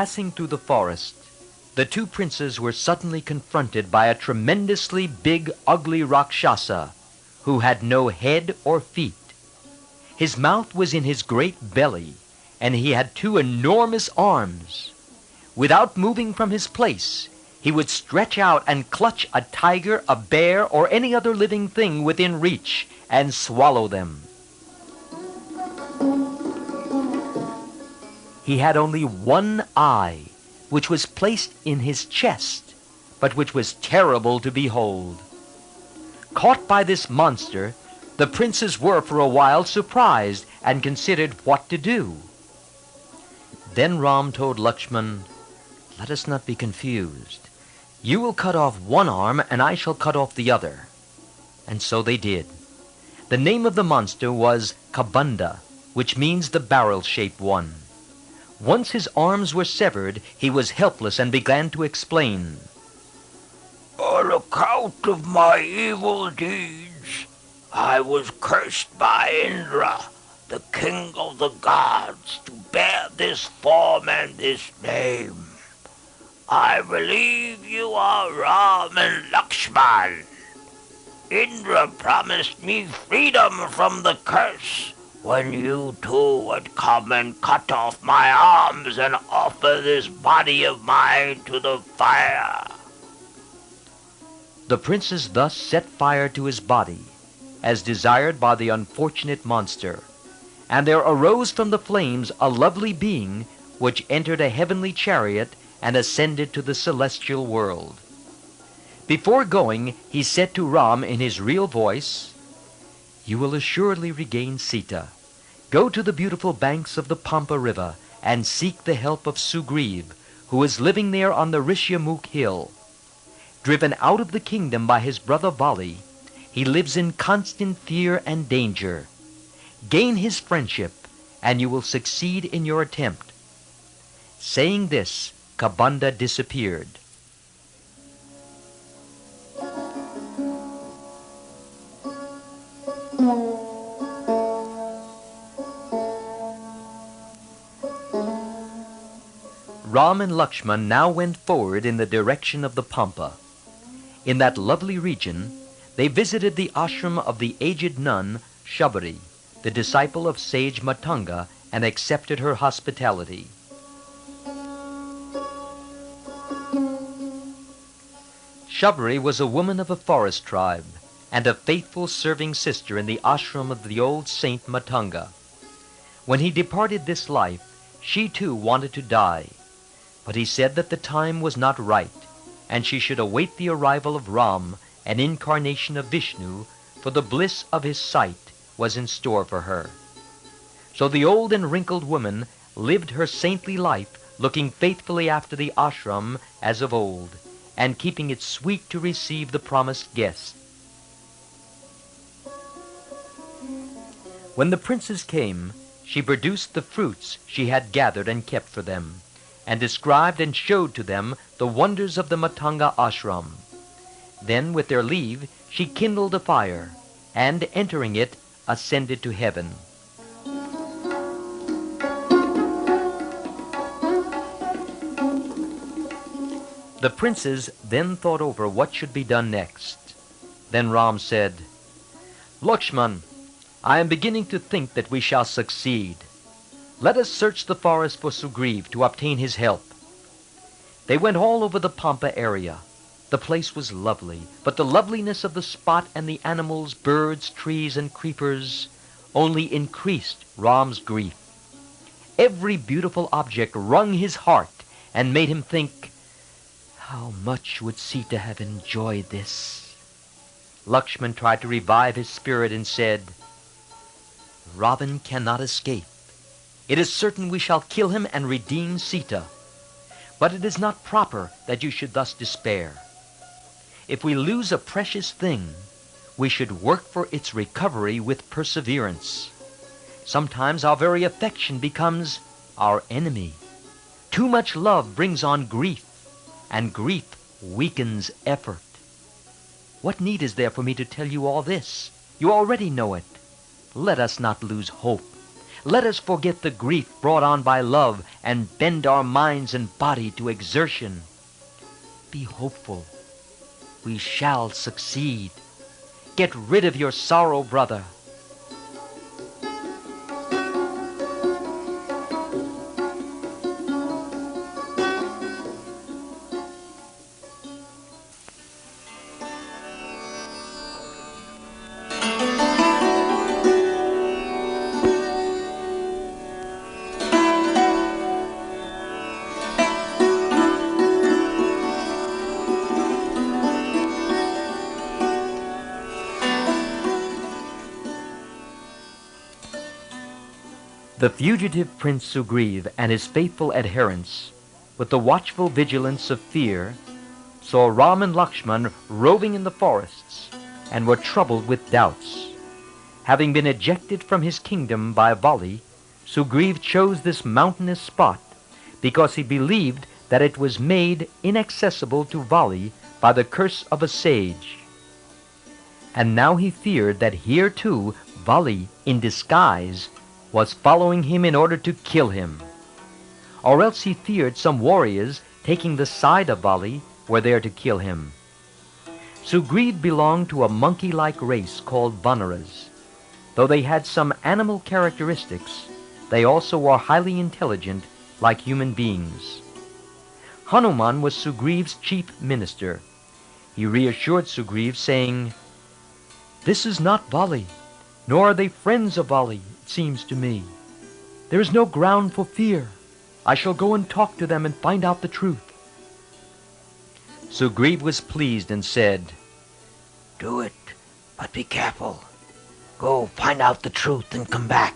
passing through the forest, the two princes were suddenly confronted by a tremendously big, ugly Rakshasa who had no head or feet. His mouth was in his great belly, and he had two enormous arms. Without moving from his place, he would stretch out and clutch a tiger, a bear, or any other living thing within reach and swallow them. He had only one eye, which was placed in his chest, but which was terrible to behold. Caught by this monster, the princes were for a while surprised and considered what to do. Then Ram told Lakshman, "Let us not be confused. You will cut off one arm, and I shall cut off the other." And so they did. The name of the monster was Kabanda, which means the barrel-shaped one. Once his arms were severed, he was helpless and began to explain. "On account of my evil deeds, I was cursed by Indra, the king of the gods, to bear this form and this name. I believe you are Ram and Lakshman. Indra promised me freedom from the curse when you two would come and cut off my arms and offer this body of mine to the fire." The princes thus set fire to his body, as desired by the unfortunate monster, and there arose from the flames a lovely being which entered a heavenly chariot and ascended to the celestial world. Before going, he said to Ram in his real voice, "You will assuredly regain Sita. Go to the beautiful banks of the Pampa River and seek the help of Sugriva, who is living there on the Rishyamukh hill. Driven out of the kingdom by his brother Vali, he lives in constant fear and danger. Gain his friendship, and you will succeed in your attempt." Saying this, Kabanda disappeared. Ram and Lakshman now went forward in the direction of the Pampa. In that lovely region, they visited the ashram of the aged nun Shabari, the disciple of sage Matanga, and accepted her hospitality. Shabari was a woman of a forest tribe and a faithful serving sister in the ashram of the old saint Matanga. When he departed this life, she too wanted to die, but he said that the time was not right, and she should await the arrival of Ram, an incarnation of Vishnu, for the bliss of his sight was in store for her. So the old and wrinkled woman lived her saintly life, looking faithfully after the ashram as of old, and keeping it sweet to receive the promised guest. When the princes came, she produced the fruits she had gathered and kept for them, and described and showed to them the wonders of the Matanga ashram. Then, with their leave, she kindled a fire, and, entering it, ascended to heaven. The princes then thought over what should be done next. Then Ram said, "Lakshman, I am beginning to think that we shall succeed. Let us search the forest for Sugriva to obtain his help." They went all over the Pampa area. The place was lovely, but the loveliness of the spot and the animals, birds, trees, and creepers only increased Ram's grief. Every beautiful object wrung his heart and made him think, how much would Sita have enjoyed this? Lakshman tried to revive his spirit and said, "Ravan cannot escape. It is certain we shall kill him and redeem Sita. But it is not proper that you should thus despair. If we lose a precious thing, we should work for its recovery with perseverance. Sometimes our very affection becomes our enemy. Too much love brings on grief, and grief weakens effort. What need is there for me to tell you all this? You already know it. Let us not lose hope. Let us forget the grief brought on by love and bend our minds and body to exertion. Be hopeful. We shall succeed. Get rid of your sorrow, brother. The fugitive Prince Sugriva and his faithful adherents, with the watchful vigilance of fear, saw Ram and Lakshman roving in the forests and were troubled with doubts. Having been ejected from his kingdom by Vali, Sugriva chose this mountainous spot because he believed that it was made inaccessible to Vali by the curse of a sage. And now he feared that here too Vali, in disguise, was following him in order to kill him. Or else he feared some warriors taking the side of Vali were there to kill him. Sugriva belonged to a monkey-like race called Vanaras. Though they had some animal characteristics, they also were highly intelligent like human beings. Hanuman was Sugriva's chief minister. He reassured Sugriva, saying, "This is not Vali, nor are they friends of Vali, it seems to me. There is no ground for fear. I shall go and talk to them and find out the truth." Sugriva was pleased and said, Do it, but be careful. Go find out the truth and come back.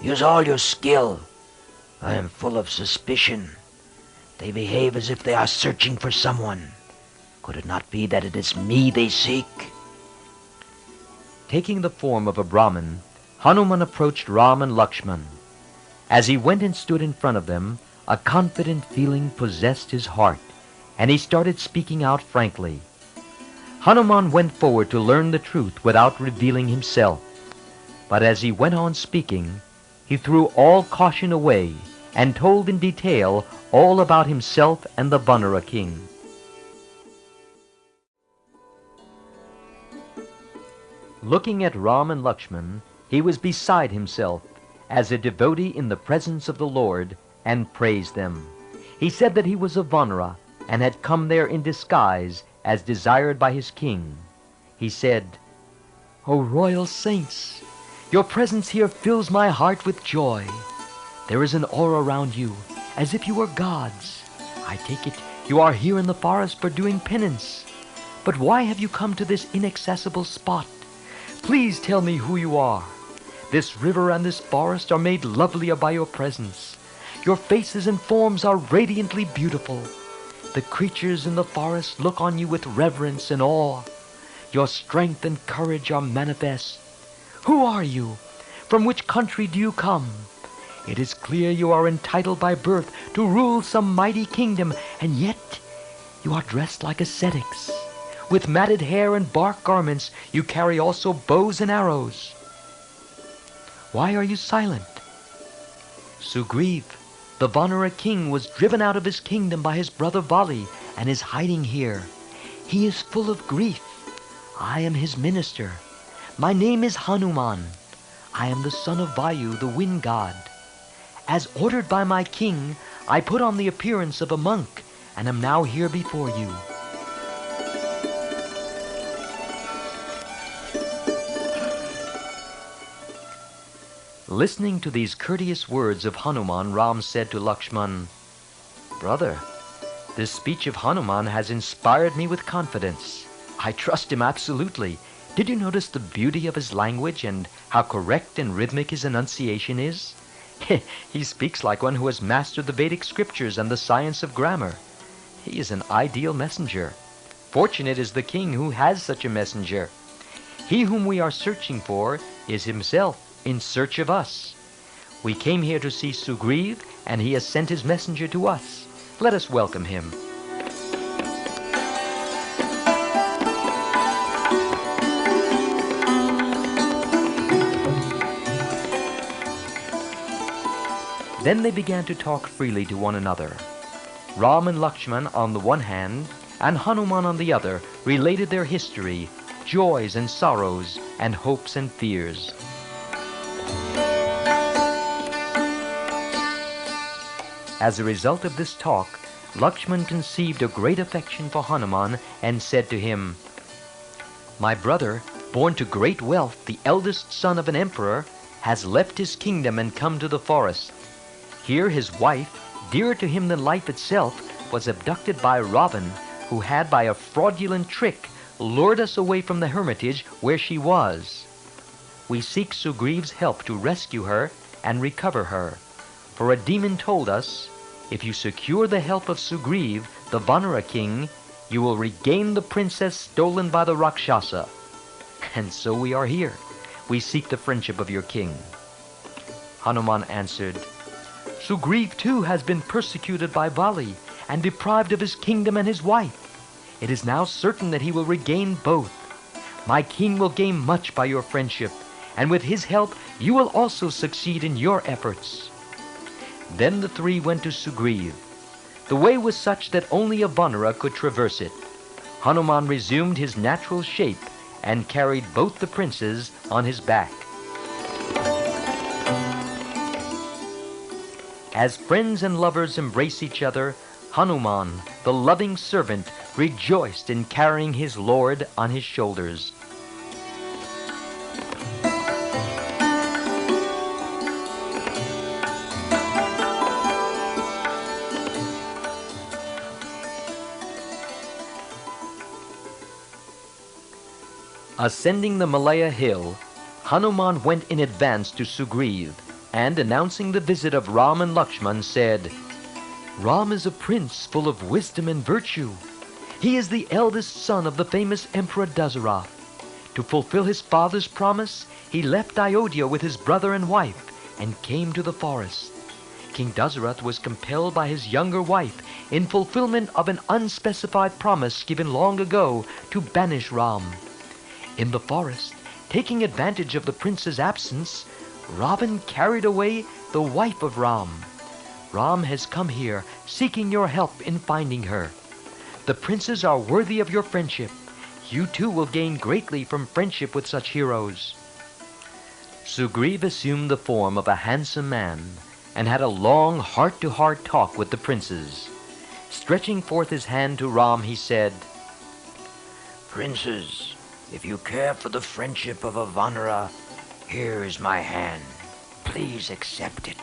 Use all your skill. I am full of suspicion. They behave as if they are searching for someone. Could it not be that it is me they seek? Taking the form of a Brahmin, Hanuman approached Ram and Lakshman. As he went and stood in front of them, a confident feeling possessed his heart, and he started speaking out frankly. Hanuman went forward to learn the truth without revealing himself. But as he went on speaking, he threw all caution away and told in detail all about himself and the Vanara king. Looking at Ram and Lakshman, he was beside himself as a devotee in the presence of the Lord, and praised them. He said that he was a Vanara and had come there in disguise as desired by his king. He said, "O royal saints, your presence here fills my heart with joy. There is an aura around you, as if you were gods. I take it you are here in the forest for doing penance. But why have you come to this inaccessible spot? Please tell me who you are. This river and this forest are made lovelier by your presence. Your faces and forms are radiantly beautiful. The creatures in the forest look on you with reverence and awe. Your strength and courage are manifest. Who are you? From which country do you come? It is clear you are entitled by birth to rule some mighty kingdom, and yet you are dressed like ascetics. With matted hair and bark garments, you carry also bows and arrows. Why are you silent?" "Sugriva, the Vanara king, was driven out of his kingdom by his brother Vali and is hiding here. He is full of grief. I am his minister. My name is Hanuman. I am the son of Vayu, the wind god. As ordered by my king, I put on the appearance of a monk and am now here before you." Listening to these courteous words of Hanuman, Ram said to Lakshman, "Brother, this speech of Hanuman has inspired me with confidence. I trust him absolutely. Did you notice the beauty of his language and how correct and rhythmic his enunciation is? He speaks like one who has mastered the Vedic scriptures and the science of grammar. He is an ideal messenger. Fortunate is the king who has such a messenger. He whom we are searching for is himself in search of us. We came here to see Sugriva, and he has sent his messenger to us. Let us welcome him." Then they began to talk freely to one another. Ram and Lakshman on the one hand, and Hanuman on the other, related their history, joys and sorrows, and hopes and fears. As a result of this talk, Lakshman conceived a great affection for Hanuman and said to him, "My brother, born to great wealth, the eldest son of an emperor, has left his kingdom and come to the forest. Here his wife, dearer to him than life itself, was abducted by Ravan, who had by a fraudulent trick lured us away from the hermitage where she was. We seek Sugriv's help to rescue her and recover her, for a demon told us, if you secure the help of Sugriv, the Vanara king, you will regain the princess stolen by the Rakshasa. And so we are here. We seek the friendship of your king." Hanuman answered, "Sugriv too has been persecuted by Vali and deprived of his kingdom and his wife. It is now certain that he will regain both. My king will gain much by your friendship, and with his help you will also succeed in your efforts." Then the three went to Sugriv. The way was such that only a Vanara could traverse it. Hanuman resumed his natural shape and carried both the princes on his back. As friends and lovers embrace each other, Hanuman, the loving servant, rejoiced in carrying his lord on his shoulders. Ascending the Malaya hill, Hanuman went in advance to Sugriv, and announcing the visit of Ram and Lakshman, said, "Ram is a prince full of wisdom and virtue. He is the eldest son of the famous Emperor Dasarath. To fulfill his father's promise, he left Ayodhya with his brother and wife and came to the forest. King Dasarath was compelled by his younger wife, in fulfillment of an unspecified promise given long ago, to banish Ram. In the forest, taking advantage of the prince's absence, Ravan carried away the wife of Ram. Ram has come here, seeking your help in finding her. The princes are worthy of your friendship. You too will gain greatly from friendship with such heroes." Sugriv assumed the form of a handsome man and had a long heart-to-heart talk with the princes. Stretching forth his hand to Ram, he said, "Princes, if you care for the friendship of a Vanara, here is my hand. Please accept it.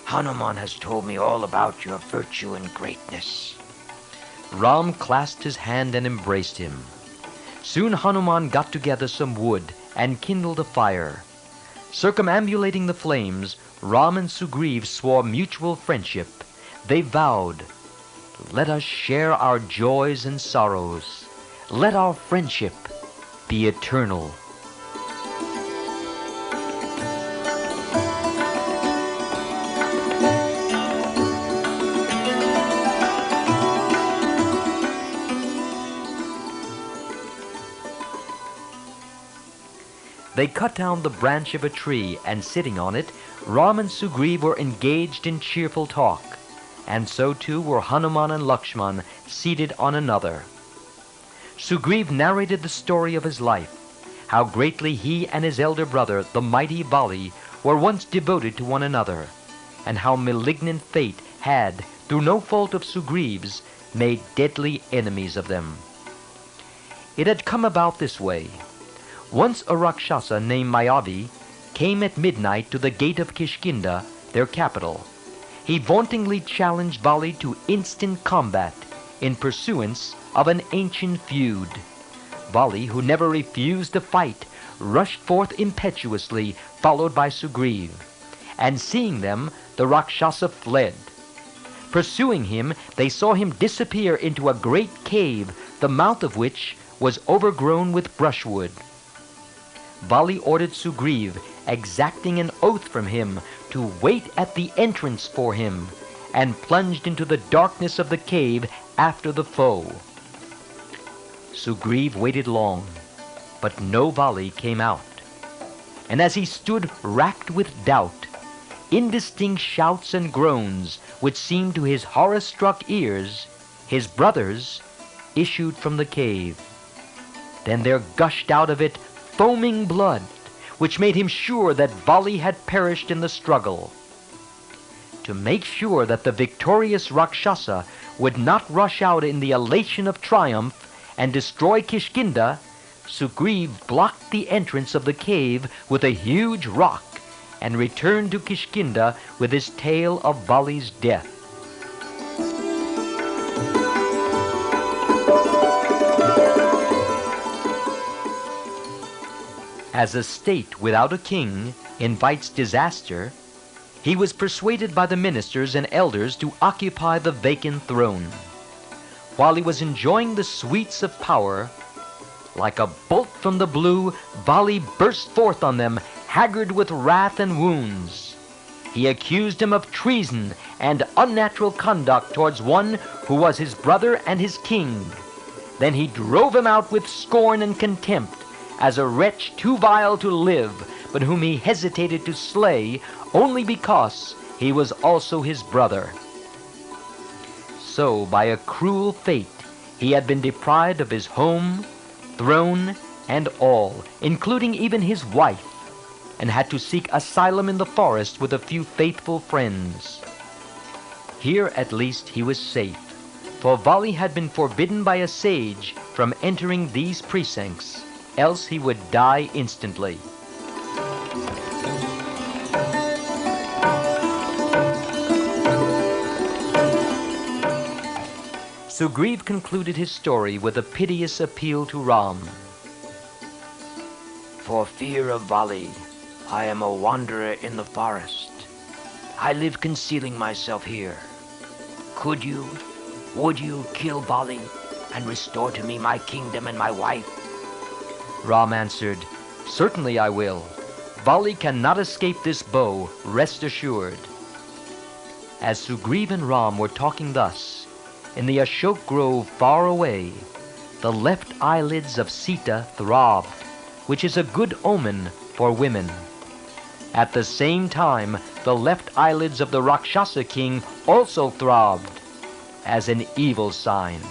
Hanuman has told me all about your virtue and greatness." Ram clasped his hand and embraced him. Soon Hanuman got together some wood and kindled a fire. Circumambulating the flames, Ram and Sugriv swore mutual friendship. They vowed, "Let us share our joys and sorrows. Let our friendship be eternal." They cut down the branch of a tree, and sitting on it, Ram and Sugriv were engaged in cheerful talk, and so too were Hanuman and Lakshman, seated on another. Sugriv narrated the story of his life, how greatly he and his elder brother, the mighty Vali, were once devoted to one another, and how malignant fate had, through no fault of Sugriv's, made deadly enemies of them. It had come about this way. Once a Rakshasa named Mayavi came at midnight to the gate of Kishkinda, their capital. He vauntingly challenged Vali to instant combat in pursuance of an ancient feud. Vali, who never refused to fight, rushed forth impetuously, followed by Sugriv. And seeing them, the Rakshasa fled. Pursuing him, they saw him disappear into a great cave, the mouth of which was overgrown with brushwood. Vali ordered Sugriv, exacting an oath from him, to wait at the entrance for him, and plunged into the darkness of the cave after the foe. Sugriv waited long, but no Vali came out. And as he stood racked with doubt, indistinct shouts and groans, which seemed to his horror-struck ears, his brothers issued from the cave. Then there gushed out of it foaming blood, which made him sure that Vali had perished in the struggle. To make sure that the victorious Rakshasa would not rush out in the elation of triumph and destroy Kishkinda, Sugriva blocked the entrance of the cave with a huge rock and returned to Kishkinda with his tale of Vali's death. As a state without a king invites disaster, he was persuaded by the ministers and elders to occupy the vacant throne. While he was enjoying the sweets of power, like a bolt from the blue, Vali burst forth on them, haggard with wrath and wounds. He accused him of treason and unnatural conduct towards one who was his brother and his king. Then he drove him out with scorn and contempt, as a wretch too vile to live, but whom he hesitated to slay only because he was also his brother. So, by a cruel fate, he had been deprived of his home, throne, and all, including even his wife, and had to seek asylum in the forest with a few faithful friends. Here at least he was safe, for Vali had been forbidden by a sage from entering these precincts, else he would die instantly. Sugriva concluded his story with a piteous appeal to Ram. For fear of Vali, I am a wanderer in the forest. I live concealing myself here. Would you kill Vali and restore to me my kingdom and my wife? Ram answered, "Certainly I will. Vali cannot escape this bow, rest assured." As Sugriva and Ram were talking thus, in the Ashok grove far away, the left eyelids of Sita throbbed, which is a good omen for women. At the same time, the left eyelids of the Rakshasa king also throbbed, as an evil sign.